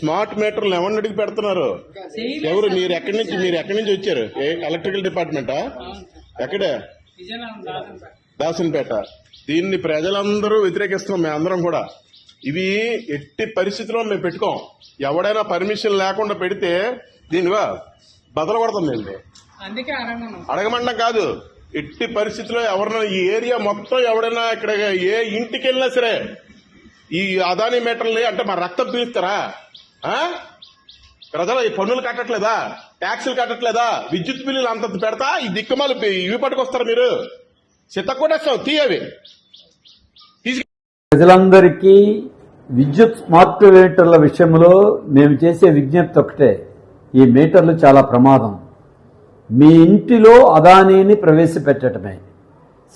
Smart మీటర్లు ఎవరిని అడిగి పెడుతున్నారు? ఎవరు? మీరు ఎక్కడి నుంచి వచ్చారు? ఎలక్ట్రికల్ డిపార్ట్మెంటా? ఎక్కడే? దాసన్పేట. దీన్ని ప్రజలందరూ వ్యతిరేకిస్తున్నాం, మేమందరం కూడా. ఇవి ఎట్టి పరిస్థితుల్లో మేము పెట్టుకోం. ఎవడైనా పర్మిషన్ లేకుండా పెడితే దీనిగా బదలు కొడుతుందండి. అడగమండం కాదు, ఎట్టి పరిస్థితుల్లో ఎవరైనా ఈ ఏరియా మొత్తం ఎవడైనా ఇక్కడ ఏ ఇంటికి వెళ్ళినా సరే ఈ అదానీ మీటర్లు అంటే మా రక్తం పీలుస్తారా? ప్రజలు ఈ పన్నులు కట్టట్లేదా? ట్యాక్సులు కట్టట్లేదా? విద్యుత్ బిల్లులు అంత పెడతా ఈ దిక్కుమాలు ఇవి పట్టుకొస్తారు మీరు. చిత్తకొట్టేస్తాం తీయవి. ప్రజలందరికీ విద్యుత్ స్మార్ట్ మీటర్ల విషయంలో మేము చేసే విజ్ఞప్తి ఒకటే, ఈ మీటర్లు చాలా ప్రమాదం. మీ ఇంటిలో అదానీని ప్రవేశపెట్టడమే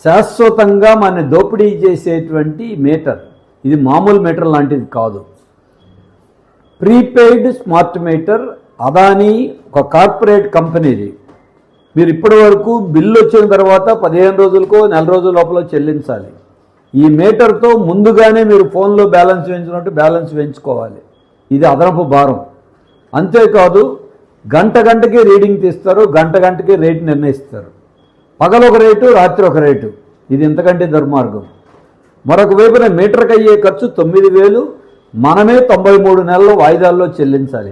శాశ్వతంగా మన దోపిడీ చేసేటువంటి మీటర్. ఇది మామూలు మీటర్ లాంటిది కాదు. ప్రీపెయిడ్ స్మార్ట్ మీటర్ అదానీ ఒక కార్పొరేట్ కంపెనీది. మీరు ఇప్పటి వరకు బిల్లు వచ్చిన తర్వాత 15 రోజులకో నెల రోజుల లోపల చెల్లించాలి. ఈ మీటర్తో ముందుగానే మీరు ఫోన్లో బ్యాలెన్స్ వేయించినట్టు బ్యాలెన్స్ వేయించుకోవాలి. ఇది అదనపు భారం. అంతేకాదు గంటకి రీడింగ్ తీస్తారు, గంటకి రేటు నిర్ణయిస్తారు. పగలొక రేటు, రాత్రి ఒక రేటు. ఇది ఇంతకంటే దుర్మార్గం. మరొక వైపున మీటర్కి అయ్యే ఖర్చు 9,000 మనమే 93 నెలల వాయిదాల్లో చెల్లించాలి.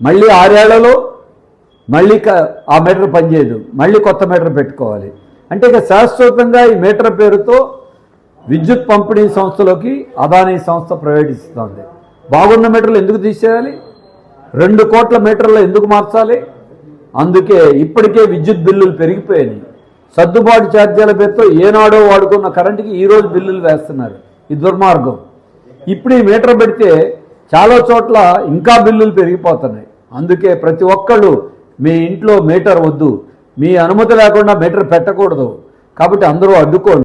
మళ్ళీ 6 ఏళ్లలో మళ్ళీ ఆ మీటర్ పనిచేయదు, మళ్ళీ కొత్త మీటర్ పెట్టుకోవాలి. అంటే ఇక శాశ్వతంగా ఈ మీటర్ పేరుతో విద్యుత్ పంపిణీ సంస్థలోకి అదానీ సంస్థ ప్రవేశిస్తుంది. బాగున్న మీటర్లు ఎందుకు తీసేయాలి? 2 కోట్ల మీటర్లు ఎందుకు మార్చాలి? అందుకే ఇప్పటికే విద్యుత్ బిల్లులు పెరిగిపోయాయి. సర్దుబాటు ఛార్జీల పేరుతో ఏనాడో వాడుకున్న కరెంటుకి ఈరోజు బిల్లులు వేస్తున్నారు. ఇది దుర్మార్గం. ఇప్పుడు ఈ మీటర్ పెడితే చాలా చోట్ల ఇంకా బిల్లులు పెరిగిపోతున్నాయి. అందుకే ప్రతి ఒక్కళ్ళు మీ ఇంట్లో మీటర్ వద్దు, మీ అనుమతి లేకుండా మీటర్ పెట్టకూడదు. కాబట్టి అందరూ అడ్డుకోండి.